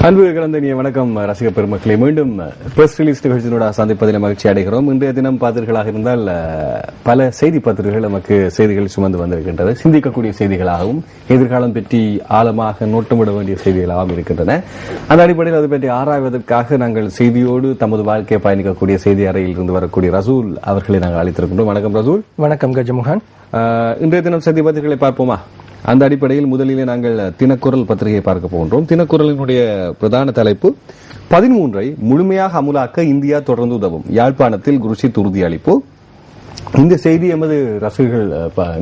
அன்பு கலந்தனிய வணக்கம் ரசிக பெருமக்களை மீண்டும் பிரஸ் ரிலீஸ் நிகழ்ச்சியோட சந்திப்பதில் மகிழ்ச்சி அடைகிறோம். இன்றைய தினம் பார்த்தீர்களாக இருந்தால் பல செய்தி பத்திரிகைகள் நமக்கு செய்திகள் சுமந்து வந்திருக்கின்றது. சிந்திக்கக்கூடிய செய்திகளாகவும் எதிர்காலம் பற்றி ஆழமாக நோட்டமிட வேண்டிய செய்திகளாகவும் இருக்கின்றன. அந்த அடிப்படையில் அது பற்றி ஆராய்வதற்காக நாங்கள் செய்தியோடு தமது வாழ்க்கையை பயணிக்கக்கூடிய செய்தி அறையில் இருந்து வரக்கூடிய ரசூல் அவர்களை நாங்கள் அழைத்திருக்கின்றோம். வணக்கம் ரசூல். வணக்கம் கஜமுகான். இன்றைய தினம் செய்தி பத்திரிகைகளை பார்ப்போமா? அந்த அடிப்படையில் முதலிலே நாங்கள் தினக்குரல் பத்திரிகையை பார்க்க போகின்றோம். தினக்குரலினுடைய பிரதான தலைப்பு 13ஐ முழுமையாக அமுலாக்க இந்தியா தொடர்ந்து உதவும், யாழ்ப்பாணத்தில் குருஷித் உறுதியளிப்பு. இந்த செய்தி எமது ரசிகர்கள்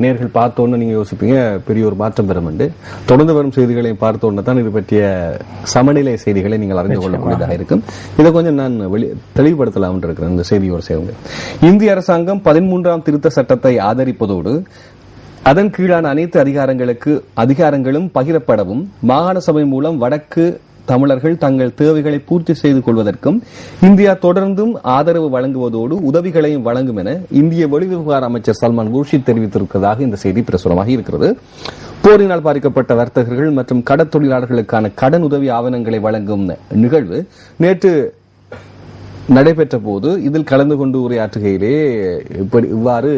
நேர்கள் பார்த்தோன்னு நீங்க யோசிப்பீங்க பெரிய ஒரு மாற்றம் பெறும் என்று. தொடர்ந்து வரும் செய்திகளையும் பார்த்தோன்னு தான் இது பற்றிய சமநிலை செய்திகளை நீங்கள் அறிந்து கொள்ளக்கூடியதாக இருக்கும். இதை கொஞ்சம் நான் தெளிவுபடுத்தலாம் இருக்கிறேன். இந்த செய்தியோடு சேர்ந்து இந்திய அரசாங்கம் 13ஆம் திருத்த சட்டத்தை ஆதரிப்பதோடு அதன் கீழான அனைத்து அதிகாரங்களும் பகிரப்படவும், மாகாண சபை மூலம் வடக்கு தமிழர்கள் தங்கள் தேவைகளை பூர்த்தி செய்து கொள்வதற்கும் இந்தியா தொடர்ந்தும் ஆதரவு வழங்குவதோடு உதவிகளையும் வழங்கும் என இந்திய வெளிவிவகார அமைச்சர் சல்மான் குர்ஷித் தெரிவித்திருப்பதாக இந்த செய்தி பிரசுரமாக இருக்கிறது. போரினால் பாதிக்கப்பட்ட வர்த்தகர்கள் மற்றும் கடற்தொழிலாளர்களுக்கான கடன் உதவி ஆவணங்களை வழங்கும் நிகழ்வு நேற்று நடைபெற்ற போது இதில் கலந்து கொண்டு உரையாற்றுகையிலே இவ்வாறு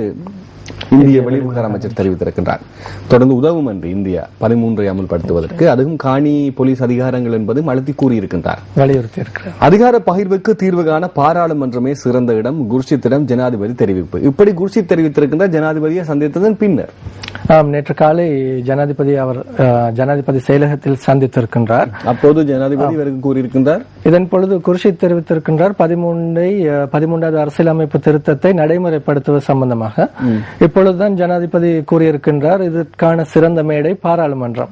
இந்திய வெளிவிவகார அமைச்சர் தெரிவித்திருக்கின்றார். தொடர்ந்து உதவும் என்று இந்தியா 13ஐ அமல்படுத்துவதற்கு, அதுவும் காணி போலீஸ் அதிகாரங்கள் என்பதும் அழுத்தி கூறியிருக்கின்றார். அதிகார பகிர்வுக்கு தீர்வு காண பாராளுமன்றமே சிறந்த இடம், குர்ஷித்திடம் ஜனாதிபதி தெரிவிப்பு. இப்படி குர்ஷித் தெரிவித்திருக்கின்றார் ஜனாதிபதியை சந்தித்ததன் பின்னர். நேற்று காலை ஜனாதிபதி செயலகத்தில் சந்தித்திருக்கின்றார். அப்போது ஜனாதிபதி இவருக்கு கூறியிருக்கின்றார். இதன் பொழுது குர்ஷித் தெரிவித்திருக்கின்றார் 13வது அரசியலமைப்பு திருத்தத்தை நடைமுறைப்படுத்துவது சம்பந்தமாக. இப்பொழுதுதான் ஜனாதிபதி கூறியிருக்கின்றார் இதற்கான சிறந்த மேடை பாராளுமன்றம்.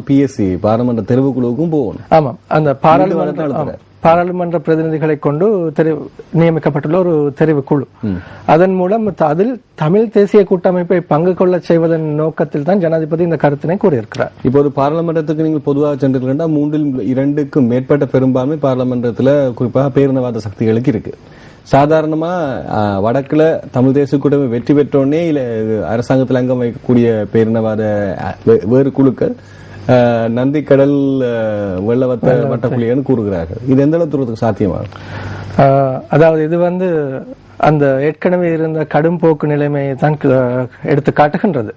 PSC பாராளுமன்ற தெரிவுக்குழுவுக்கும் போகணும். ஆமாம், அந்த பாராளுமன்ற பிரதிநிதிகளை கொண்டு நியமிக்கப்பட்டுள்ள ஒரு தெரிவுக்குழு. அதன் மூலம் அதில் தமிழ் தேசிய கூட்டமைப்பை பங்கு கொள்ள செய்வதன் நோக்கத்தில் தான் ஜனாதிபதி இந்த கருத்தினை கூறியிருக்கிறார். இப்போது பாராளுமன்றத்துக்கு நீங்கள் பொதுவாக சென்றிருக்கின்ற 3/2 மேற்பட்ட பெரும்பான்மை பாராளுமன்றத்தில் குறிப்பாக பேரினவாத சக்திகளுக்கு இருக்கு. சாதாரணமா வடக்குல தமிழ் தேசிய கூட்டமை வெற்றி பெற்றோடனே இல்ல அரசாங்கத்தில் அங்கம் வைக்கக்கூடிய பேரினவாத வேறு குழுக்கள் நந்திக்கடல் வெள்ளவத்த வட்டக்குழியன்னு கூறுகிறார்கள். இது எந்த அளவு தூரத்துக்கு சாத்தியமாகும்? அதாவது இது அந்த ஏற்கனவே இருந்த கடும் போக்கு நிலைமையை தான் எடுத்து காட்டுகின்றது.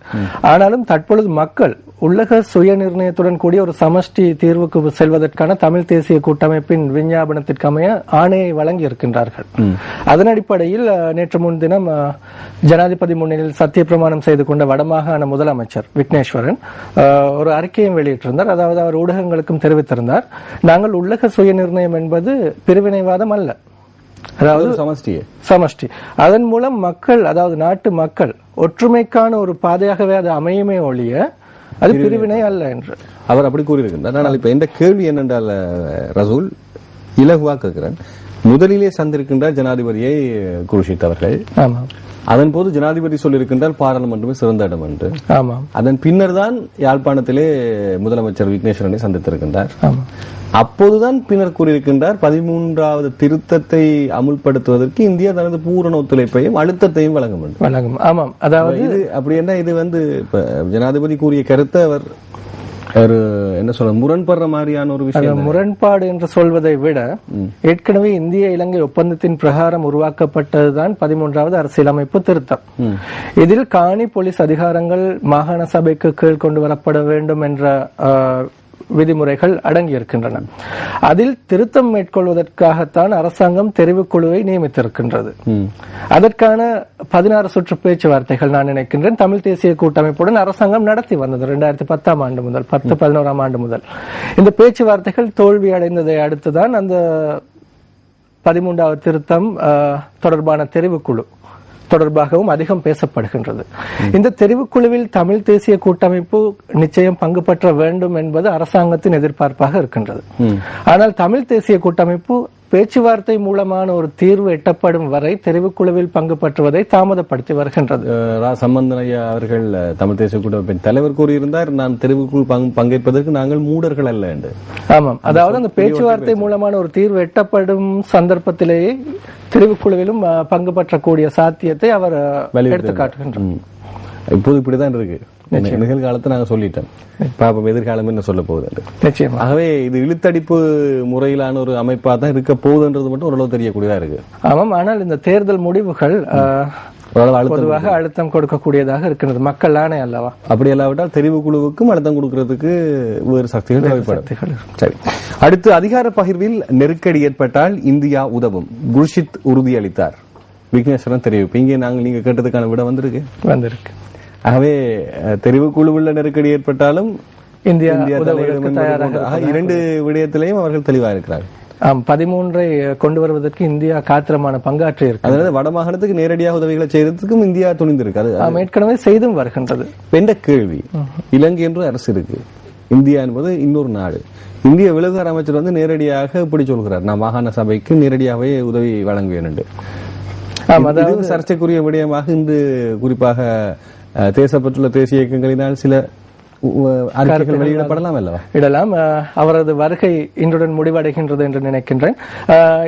ஆனாலும் தற்பொழுது மக்கள் உலக சுய நிர்ணயத்துடன் கூடிய ஒரு சமஷ்டி தீர்வுக்கு செல்வதற்கான தமிழ் தேசிய கூட்டமைப்பின் விஞ்ஞாபனத்திற்கு அமைய ஆணையை வழங்கி இருக்கின்றார்கள். அதன் அடிப்படையில் நேற்று முன்தினம் ஜனாதிபதி முன்னிலையில் சத்திய பிரமாணம் செய்து கொண்ட வடமாகாண முதலமைச்சர் விக்னேஸ்வரன் ஒரு அறிக்கையும் வெளியிட்டிருந்தார். அதாவது அவர் ஊடகங்களுக்கும் தெரிவித்திருந்தார், நாங்கள் உலக சுய நிர்ணயம் என்பது பிரிவினைவாதம் அல்ல, அதாவது சமஷ்டி. அதன் மூலம் மக்கள், அதாவது நாட்டு மக்கள் ஒற்றுமைக்கான ஒரு பாதையாகவே அது அமையுமே ஒழிய அது பிரிவினை அல்ல என்று அவர் அப்படி கூறியிருக்கின்றார். ஆனால் இப்ப இந்த கேள்வி என்னென்றால் ரசூல், இலகுவா கேட்கிறேன், முதலிலே சந்திருக்கின்றார் ஜனாதிபதியை குர்ஷித் அவர்கள். அதன் போது ஜனாதிபதி சொல்லியிருக்கின்றால் பாராளுமன்றமே சிறந்த இடம் என்று. அதன் பின்னர் தான் யாழ்ப்பாணத்திலே முதலமைச்சர் விக்னேஸ்வரனை சந்தித்திருக்கின்றார். அப்போதுதான் பின்னர் கூறியிருக்கின்றார் 13வது திருத்தத்தை அமுல்படுத்துவதற்கு இந்தியா தனது பூரண ஒத்துழைப்பையும் அழுத்தத்தையும் வழங்கும். ஆமாம், அதாவது இது அப்படி என்ன, இது ஜனாதிபதி கூறிய கருத்தை அவர் என்ன சொல்ற முரண்படுற மாதிரியான ஒரு விஷயம். முரண்பாடு என்று சொல்வதை விட ஏற்கனவே இந்திய இலங்கை ஒப்பந்தத்தின் பிரகாரம் உருவாக்கப்பட்டதுதான் 13வது அரசியலமைப்பு திருத்தம். இதில் காணி போலீஸ் அதிகாரங்கள் மாகாண சபைக்கு கீழ் கொண்டு வரப்பட வேண்டும் என்ற விதிமுறைகள் அடங்கி இருக்கின்றன. அதில் திருத்தம் மேற்கொள்வதற்காகத்தான் அரசாங்கம் தெரிவுக்குழுவை நியமித்திருக்கின்றது. அதற்கான 16 சுற்று பேச்சுவார்த்தைகள் நான் நினைக்கின்றேன் தமிழ் தேசிய கூட்டமைப்புடன் அரசாங்கம் நடத்தி வந்தது 2010ஆம் ஆண்டு முதல் 10-11ஆம் ஆண்டு முதல். இந்த பேச்சுவார்த்தைகள் தோல்வி அடைந்ததை அடுத்துதான் அந்த 13வது திருத்தம் தொடர்பான தெரிவுக்குழு தொடர்பாகவும் அதிகம் பேசப்படுகின்றது. இந்த தெரிவுக்குழுவில் தமிழ் தேசிய கூட்டமைப்பு நிச்சயம் பங்கு பெற்ற வேண்டும் என்பது அரசாங்கத்தின் எதிர்பார்ப்பாக இருக்கின்றது. ஆனால் தமிழ் தேசிய கூட்டமைப்பு பேச்சுவார்த்தை மூலமான ஒரு தீர்வு எட்டப்படும் வரை தெரிவுக்குழுவில் பங்கு பெற்றுவதை தாமதப்படுத்தி வருகின்றது. சம்பந்தன் ஐயா அவர்கள் தமிழ் தேசிய கூட்டமைப்பின் தலைவர் கூறியிருந்தார், நான் தெரிவுக்குழு பங்கேற்பதற்கு நாங்கள் மூடர்கள் அல்ல என்று. ஆமாம், அதாவது அந்த பேச்சுவார்த்தை மூலமான ஒரு தீர்வு எட்டப்படும் சந்தர்ப்பத்திலேயே தெரிவுக்குழுவிலும் பங்கு பெற்றக்கூடிய சாத்தியத்தை அவர் எடுத்து காட்டுகின்றார். இப்போது இப்படிதான் இருக்கு. நிகழ்காலத்தை நாங்க சொல்லிட்டோம், பாப்போம் எதிர்காலம் என்ன சொல்ல போகுது. நிச்சயமா. ஆகவே இது இழுத்தடிப்பு முறையிலான ஒரு அமைப்பா தான் இருக்க போகுதுன்றது மட்டும் ஓரளவு தெரியக்கூடியதா இருக்கு. ஆமாம், ஆனால் இந்த தேர்தல் முடிவுகள் பொதுவாக அழுத்தம் கொடுக்கக்கூடியதாக இருக்கிறது. மக்கள் ஆணை அல்லவா? அப்படி இல்லாவிட்டால் தெரிவு குழுவுக்கும் அழுத்தம் கொடுக்கறதுக்கு வேறு சக்திகள் தேவைப்படும். சரி, அடுத்து அதிகார பகிர்வில் நெருக்கடி ஏற்பட்டால் இந்தியா உதவும், குர்ஷித் உறுதியளித்தார். விக்னேஸ்வரன் தெரிவிப்பு. இங்கே நீங்க கேட்டதுக்கான விட வந்திருக்கு. ஆகவே தெரிவு குழுவுள்ள நெருக்கடி ஏற்பட்டாலும் இந்தியா இரண்டு விடயத்திலையும் அவர்கள் தெளிவாக இருக்கிறார்கள். 13 கொண்டு வருவதற்கு இந்தியா காத்திரமான பங்காற்றி இருக்கு. அதாவது வடமாகாணத்துக்கு நேரடியாக உதவிகளை செய்யறதுக்கும் இந்தியா துணிந்திருக்கு. ஏற்கனவே செய்தும் வருகின்றது. என்ற கேள்வி, இலங்கை என்று அரசு இருக்கு, இந்தியா என்பது இன்னொரு நாடு. இந்திய விவகார அமைச்சர் வந்து நேரடியாக இப்படி சொல்கிறார், நான் மாகாண சபைக்கு நேரடியாகவே உதவி வழங்குவேன் என்று. சர்ச்சைக்குரிய விடயமாக இன்று குறிப்பாக தேசப்பற்றுள்ள தேசிய இயக்கங்களினால் சில அறிக்கைகள் வெளியிடப்படலாம் அல்லவா? இடலாம். அவரது வருகை இன்றுடன் முடிவடைகின்றது என்று நினைக்கின்றேன்.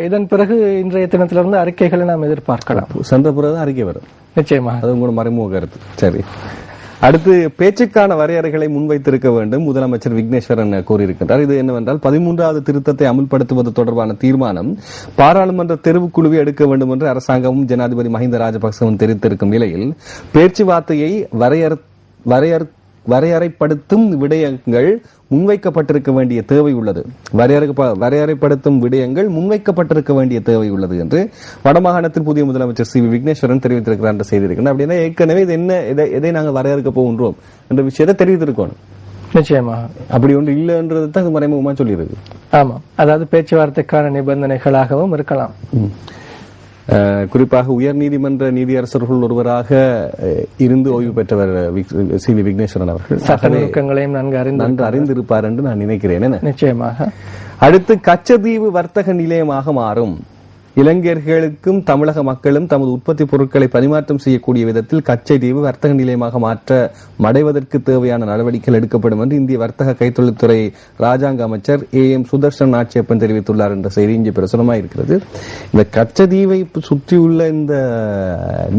இதன் பிறகு இன்றைய தினத்திலிருந்து அறிக்கைகளை நாம் எதிர்பார்க்கலாம். சென்ற பிறகு அறிக்கை வரும் நிச்சயமாக. அது உங்களோட மறைமுக கருத்து. சரி, அடுத்து பேச்சுக்கான வரையறைகளை முன்வைத்திருக்க வேண்டும் முதலமைச்சர் விக்னேஸ்வரன் கூறியிருக்கின்றார். இது என்னவென்றால் 13வது திருத்தத்தை அமுல்படுத்துவது தொடர்பான தீர்மானம் பாராளுமன்ற தெரிவுக்குழுவை எடுக்க வேண்டும் என்று அரசாங்கமும் ஜனாதிபதி மஹிந்த ராஜபக்சவும் தெரிவித்திருக்கும் நிலையில் பேச்சுவார்த்தையை வரையறைப்படுத்தும் விடயங்கள் முன்வைக்கப்பட்டிருக்க வேண்டிய தேவை உள்ளது. வரையறைப்படுத்தும் விடயங்கள் முன்வைக்கப்பட்டிருக்க வேண்டிய தேவை உள்ளது என்று வடமாகாணத்தின் புதிய முதலமைச்சர் சி வி விக்னேஸ்வரன் தெரிவித்திருக்கிறார் என்று செய்திருக்கிறார். அப்படின்னா ஏற்கனவே இது என்ன, எதை நாங்கள் வரையறுக்க போகின்றோம் என்ற விஷயத்தை தெரிவித்திருக்கணும். நிச்சயமாக அப்படி ஒன்று இல்லைன்றது தான் மறைமுகமா சொல்லியிருக்கு. ஆமா, அதாவது பேச்சுவார்த்தைக்கான நிபந்தனைகளாகவும் இருக்கலாம். குறிப்பாக உயர்நீதிமன்ற நீதியரசர்கள் ஒருவராக இருந்து ஓய்வு பெற்றவர் சி வி விக்னேஸ்வரன் அவர்கள் சட்டங்களையும் நன்கு அறிந்திருப்பார் என்று நான் நினைக்கிறேன். நிச்சயமாக. அடுத்து கச்சத்தீவு வர்த்தக நிலையமாக மாறும். இலங்கையர்களுக்கும் தமிழக மக்களும் தமது உற்பத்தி பொருட்களை பரிமாற்றம் செய்யக்கூடிய விதத்தில் கச்சத்தீவு வர்த்தக நிலையமாக மாற்ற மடைவதற்கு தேவையான நடவடிக்கைகள் எடுக்கப்படும் என்று இந்திய வர்த்தக கைத்தொழில்துறை ராஜாங்க அமைச்சர் AM சுதர்ஷன் நாச்சியப்பன் தெரிவித்துள்ளார் என்ற செய்தி இங்கே பிரசுரமாக இருக்கிறது. இந்த கச்சத்தீவை சுற்றியுள்ள இந்த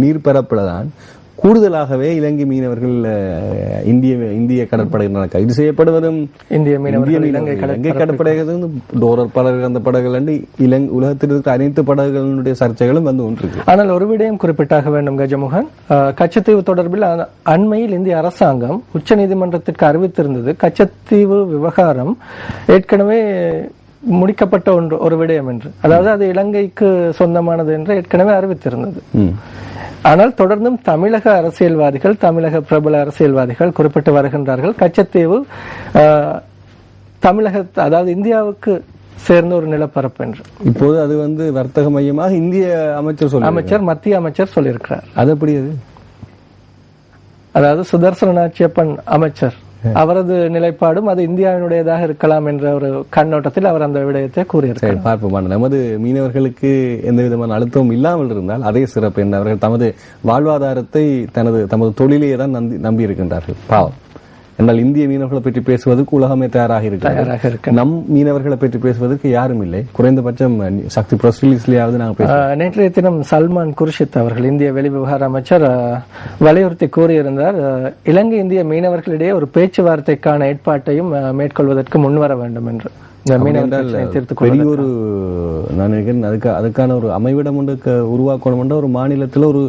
நீர்ப்பரப்புலதான் கூடுதலாகவே இலங்கை மீனவர்கள் இந்திய கடற்படையினர் கைது செய்யப்படுவதும், இலங்கை கடற்படைகள் டோரர் படகுகள், அந்த படகுகள் உலகத்தில் இருக்கிற அனைத்து படகுகளுடைய சர்ச்சைகளும் வந்து ஒன்று. ஆனால் ஒரு விடயம் குறிப்பிட்டாக வேண்டும் கஜமுகன், கச்சத்தீவு தொடர்பில் அண்மையில் இந்திய அரசாங்கம் உச்ச நீதிமன்றத்திற்கு அறிவித்திருந்தது. கச்சத்தீவு விவகாரம் ஏற்கனவே முடிக்கப்பட்ட ஒரு விடயம் என்று, அதாவது அது இலங்கைக்கு சொந்தமானது என்று ஏற்கனவே அறிவித்திருந்தது. ஆனால் தொடர்ந்தும் தமிழக அரசியல்வாதிகள், தமிழக பிரபல அரசியல்வாதிகள் குறிப்பிட்டு வருகின்றார்கள் கச்சத்தீவு தமிழக, அதாவது இந்தியாவுக்கு சேர்ந்த ஒரு நிலப்பரப்பு என்று. இப்போது அது வந்து வர்த்தக மையமாக இந்திய மத்திய அமைச்சர் சொல்லியிருக்கிறார். அது எப்படி? அது அதாவது சுதர்சன நாச்சியப்பன் அமைச்சர் அவரது நிலைப்பாடும் அது இந்தியாவினுடையதாக இருக்கலாம் என்ற ஒரு கண்ணோட்டத்தில் அவர் அந்த விடயத்தை கூறியிருக்கிறார். பார்ப்போம். நமது மீனவர்களுக்கு எந்த விதமான அழுத்தமும் இல்லாமல் இருந்தால் அதே சிறப்பு என்று அவர்கள் தமது வாழ்வாதாரத்தை தமது தொழிலையே தான் நம்பி இருக்கின்றார்கள். பாவம். என்னால் இந்திய மீனவர்களை பற்றி பேசுவதற்கு உலகமே தயாராக இருக்கு. நம் மீனவர்களை பற்றி பேசுவதற்கு யாரும் இல்லை. குறைந்தபட்சம் சக்தி பிரஸ் ரிலீஸ்லயாவது நாங்கள் பேசுவோம். நேற்றைய தினம் சல்மான் குர்ஷித் அவர்கள் இந்திய வெளிவிவகார அமைச்சர் வலியுறுத்தி கூறியிருந்தார், இலங்கை இந்திய மீனவர்களிடையே ஒரு பேச்சுவார்த்தைக்கான ஏற்பாட்டையும் மேற்கொள்வதற்கு முன்வர வேண்டும் என்று. பெரிய ஒரு நான் நினைக்கிறேன் அதுக்கான ஒரு அமைவிடம் ஒன்று உருவாக்கணும். ஒரு மாநிலத்தில் ஒரு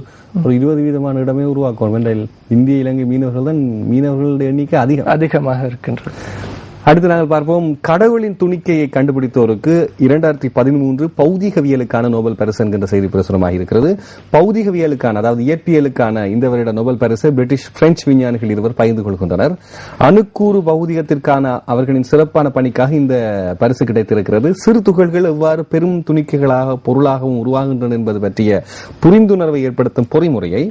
20% இடமே உருவாக்கணும் என்றால் இந்திய இலங்கை மீனவர்கள் தான் மீனவர்களுடைய எண்ணிக்கை அதிகமாக இருக்கின்றது. அடுத்து நாங்கள் பார்ப்போம். கடவுளின் துணிக்கையை கண்டுபிடித்தோருக்கு 2013 பௌதிகவியலுக்கான நோபல் பரிசு என்கின்ற செய்தி பிரசுரமாக இருக்கிறது. பௌதிகவியலுக்கான, அதாவது இயற்பியலுக்கான இந்த வருட நோபல் பரிசு பிரிட்டிஷ் விஞ்ஞானிகள் இருவர் பகிர்ந்து கொள்கின்றனர். அணுக்கூறு பௌதிகத்திற்கான அவர்களின் சிறப்பான பணிக்காக இந்த பரிசு கிடைத்திருக்கிறது. சிறு துகள்கள் எவ்வாறு பெரும் துணிக்கைகளாக பொருளாகவும் உருவாகின்றன என்பது பற்றிய புரிந்துணர்வை ஏற்படுத்தும் பொறிமுறையை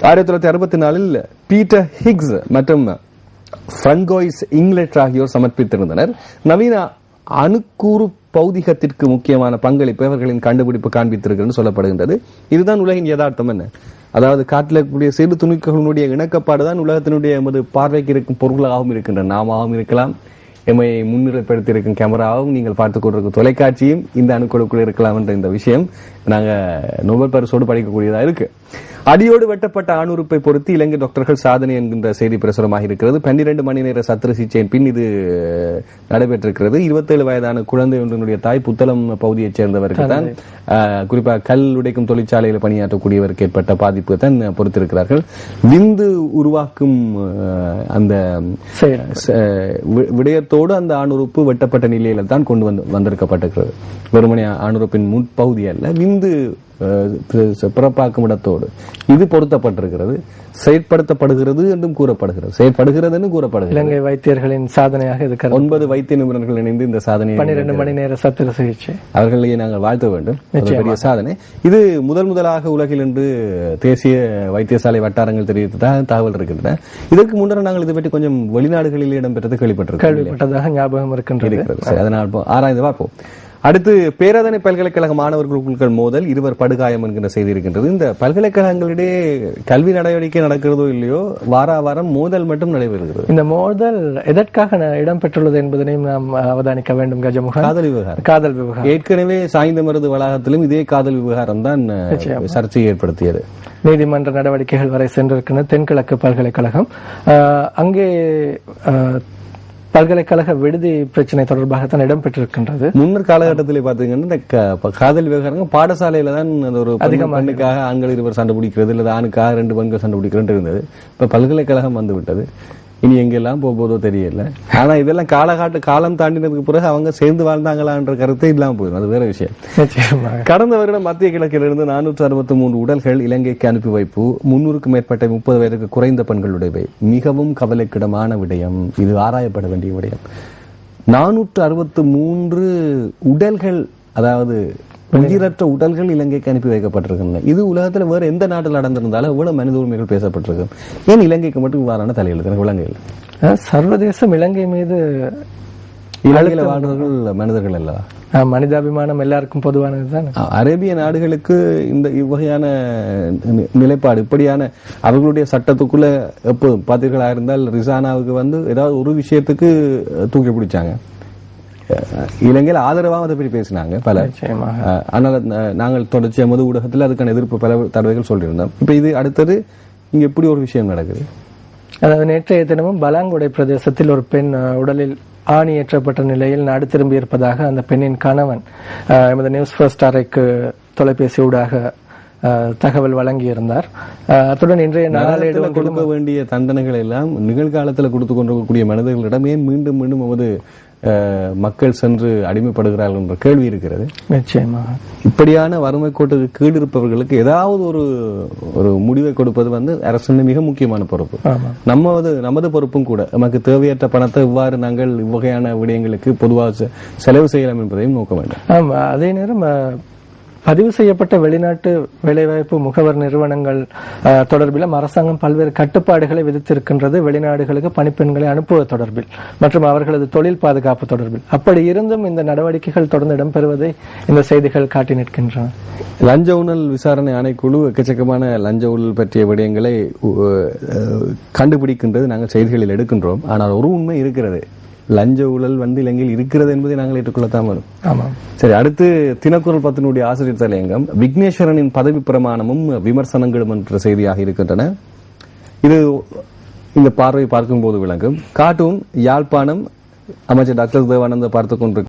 1964 பீட்டர் ஹிக்ஸ் மற்றும் பிராங்கோயிஸ் இங்லெட் ஆகியோர் சமர்ப்பித்திருந்தனர். நவீன அணுக்கூறு பௌதிகத்திற்கு முக்கியமான பங்களிப்பு அவர்களின் கண்டுபிடிப்பு காண்பித்திருக்கிறது சொல்லப்படுகின்றது. இதுதான் உலகின் யதார்த்தம். என்ன, அதாவது காட்டில் இருக்கக்கூடிய சிறு துணிக்கைகளுடைய இணக்கப்பாடுதான் உலகத்தினுடைய எமது பார்வைக்கு இருக்கும் பொருளாகவும் இருக்கின்றன. நாமாகவும் இருக்கலாம், எம்மை முன்னிலைப்படுத்தியிருக்கும் கேமராவும் நீங்கள் பார்த்துக் கொண்டிருக்கும் தொலைக்காட்சியும் இந்த அணுக்குழுக்குள் இருக்கலாம் என்ற இந்த விஷயம் நாங்க நோபல் பரிசோடு படிக்கக்கூடியதா இருக்கு. அடியோடு வெட்டப்பட்ட ஆணுறுப்பை பொறுத்து இலங்கை டாக்டர்கள் சாதனை என்கின்ற செய்தி பிரசுரமாக இருக்கிறது. 12 மணி நேர சத்திர சிகிச்சையின் பின் இது நடைபெற்றிருக்கிறது. 27 வயதான குழந்தை ஒன்றினுடைய தாய் புத்தளம் பகுதியைச் சேர்ந்தவருக்கு தான் குறிப்பாக கல் உடைக்கும் தொழிற்சாலையில் பணியாற்றக்கூடியவருக்கு ஏற்பட்ட பாதிப்பு தான் பொறுத்திருக்கிறார்கள். விந்து உருவாக்கும் அந்த விடயத்தோடு அந்த ஆணுறுப்பு வெட்டப்பட்ட நிலையில தான் கொண்டு வந்திருக்கப்பட்டிருக்கிறது. வெறுமனே ஆணுறுப்பின் முன்பகுதி அல்ல, விந்து பிறப்பாக்கும் இடத்தோடு இது பொருத்தப்பட்டிருக்கிறது. செயற்படுத்தப்படுகிறது என்றும் கூறப்படுகிறது, செயற்படுகிறது என்று கூறப்படுகிறது. இலங்கை வைத்தியர்களின் சாதனையாக இருக்கிறது. 9 வைத்திய நிபுணர்கள் இணைந்து இந்த சாதனை 12 மணி நேர சத்திர சிகிச்சை அவர்களையே நாங்கள் வாழ்த்த வேண்டும். பெரிய சாதனை இது. முதலாக உலகில் என்று தேசிய வைத்தியசாலை வட்டாரங்கள் தெரிவித்ததாக தகவல் இருக்கின்றன. இதற்கு முன்னர் நாங்கள் இதை பற்றி கொஞ்சம் வெளிநாடுகளில் இடம்பெற்றது கேள்விப்பட்டதாக ஞாபகம் இருக்கின்றது. அதனால் ஆராய்ந்து பார்ப்போம். அடுத்து பேராதனை பல்கலைக்கழக மாணவர்கள் மோதல், 2 படுகாயம் என்கின்ற செய்தி இருக்கின்றது. இந்த பல்கலைக்கழகங்களிடையே கல்வி நடவடிக்கை நடக்கிறதோ இல்லையோ வாரம் மோதல் மட்டும் நடைபெறுகிறது. இந்த மோதல் எதற்காக இடம்பெற்றுள்ளது என்பதனையும் நாம் அவதானிக்க வேண்டும். கஜமுக காதல் விவகாரம் ஏற்கனவே சாய்ந்தமருது வளாகத்திலும் இதே காதல் விவகாரம் தான் சர்ச்சையை ஏற்படுத்தியது. நீதிமன்ற நடவடிக்கைகள் வரை சென்றிருக்கின்ற தென்கிழக்கு பல்கலைக்கழகம் அங்கே பல்கலைக்கழக விடுதி பிரச்சனை தொடர்பாகத்தான் இடம்பெற்றிருக்கின்றது. முன்னர் காலகட்டத்தில் பாத்தீங்கன்னா காதல் விவகாரம் பாடசாலையில தான் ஒரு பெண்ணுக்காக ஆண்கள் 2 சண்டை பிடிக்கிறது, இல்ல ஆணுக்காக 2 பெண்கள் சண்டை பிடிக்கிறது இருந்தது. இப்ப பல்கலைக்கழகம் வந்து விட்டது. இனி எங்கெல்லாம் போதோ தெரியல. ஆனா இதெல்லாம் காலம் தாண்டினதுக்கு பிறகு அவங்க சேர்ந்து வாழ்ந்தாங்களான்ற கருத்தை இல்லாம போயிடும், அது வேற விஷயம். கடந்த வருடம் மத்திய கிழக்கிலிருந்து 463 உடல்கள் இலங்கைக்கு அனுப்பி வைப்பு. 300க்கும் மேற்பட்ட 30 வயதுக்கு குறைந்த பெண்களுடையவை. மிகவும் கவலைக்கிடமான விடயம், இது ஆராயப்பட வேண்டிய விடயம். 463 உடல்கள், அதாவது உயிரற்ற உடல்கள் இலங்கைக்கு அனுப்பி வைக்கப்பட்டிருக்கின்றன. இது உலகத்துல வேற எந்த நாட்டில் நடந்திருந்தாலும் எவ்வளவு மனித உரிமைகள் பேசப்பட்டிருக்கு. ஏன் இலங்கைக்கு மட்டும் இவ்வாறான தலையெழுத்து விளங்கையில்? சர்வதேசம் இலங்கை மீது இலங்கையில் வாழ்றவர்கள் மனிதர்கள் அல்ல, மனிதாபிமானம் எல்லாருக்கும் பொதுவானதுதான். அரேபிய நாடுகளுக்கு இந்த இவ்வகையான நிலைப்பாடு, இப்படியான அவர்களுடைய சட்டத்துக்குள்ள எப்போதும் பார்த்தீர்களா இருந்தால் ரிசானாவுக்கு வந்து ஏதாவது ஒரு விஷயத்துக்கு தூக்கி பிடிச்சாங்க. இலங்கையில் ஆதரவாக அதை பற்றி பேசினாங்க பல. ஆனால் நாங்கள் தொடர்ச்சியா மது ஊடகத்தில் அதுக்கான எதிர்ப்பு பல தடவைகள் சொல்லியிருந்தோம். இப்ப இது அடுத்தது இங்க எப்படி ஒரு விஷயம் நடக்குது. அதாவது நேற்றைய தினமும் பலாங்குடை பிரதேசத்தில் ஒரு பெண் உடலில் ஆணி ஏற்றப்பட்ட நிலையில் நாடு திரும்பி இருப்பதாக அந்த பெண்ணின் கணவன் எமது நியூஸ் ஃபர்ஸ்ட் அறைக்கு தொலைபேசி ஊடாக தகவல் வழங்கியிருந்தார். அத்துடன் இன்றைய நாளேடு கொடுக்க வேண்டிய தண்டனைகள் எல்லாம் நிகழ்காலத்தில் கொடுத்து கொண்டிருக்கக்கூடிய மனிதர்களிடம் ஏன் மீண்டும் மீண்டும் நமது மக்கள் சென்று அடிமைப்படுகிறார்கள் என்ற கேள்வி இருக்கிறது. நிச்சயமாக இப்படியான வறுமை கோட்டுக்கு கீழ் இருப்பவர்களுக்கு ஏதாவது ஒரு முடிவை கொடுப்பது வந்து அரசின் மிக முக்கியமான பொறுப்பு. நமது பொறுப்பும் கூட. நமக்கு தேவையற்ற பணத்தை இவ்வாறு நாங்கள் இவ்வகையான விடயங்களுக்கு பொதுவாக செலவு செய்யலாம் என்பதையும் நோக்க வேண்டும். அதே நேரம் பதிவு செய்யப்பட்ட வெளிநாட்டு வேலைவாய்ப்பு முகவர் நிறுவனங்கள் தொடர்பிலும் அரசாங்கம் பல்வேறு கட்டுப்பாடுகளை விதித்திருக்கின்றது. வெளிநாடுகளுக்கு பணிப்பெண்களை அனுப்புவது தொடர்பில் மற்றும் அவர்களது தொழில் பாதுகாப்பு தொடர்பில். அப்படி இருந்தும் இந்த நடவடிக்கைகள் தொடர்ந்து இடம்பெறுவதை இந்த செய்திகள் காட்டி நிற்கின்றன. லஞ்ச ஊழல் விசாரணை ஆணைக்குழு எக்கச்சக்கமான லஞ்ச ஊழல் பற்றிய விடயங்களை கண்டுபிடிக்கின்றது. நாங்கள் செய்திகளில் எடுக்கின்றோம். ஆனால் ஒரு உண்மை இருக்கிறது, லஞ்ச ஊழல் வந்து இலங்கையில் இருக்கிறது என்பதை நாங்கள் ஏற்றுக்கொள்ளத்தான் வரும். சரி, அடுத்து தினக்குரல் 10 ஆசிரியர் தலையங்கம். விக்னேஸ்வரனின் பதவி பிரமாணமும் விமர்சனங்களும் என்ற செய்தியாக இருக்கின்றன. இது இந்த பார்வை பார்க்கும் போது விளங்கும். கார்ட்டூன் யாழ்ப்பாணம் அமைச்சர் டாக்டர் தேவானந்த பார்த்துக் கொண்டிருக்கிறார்.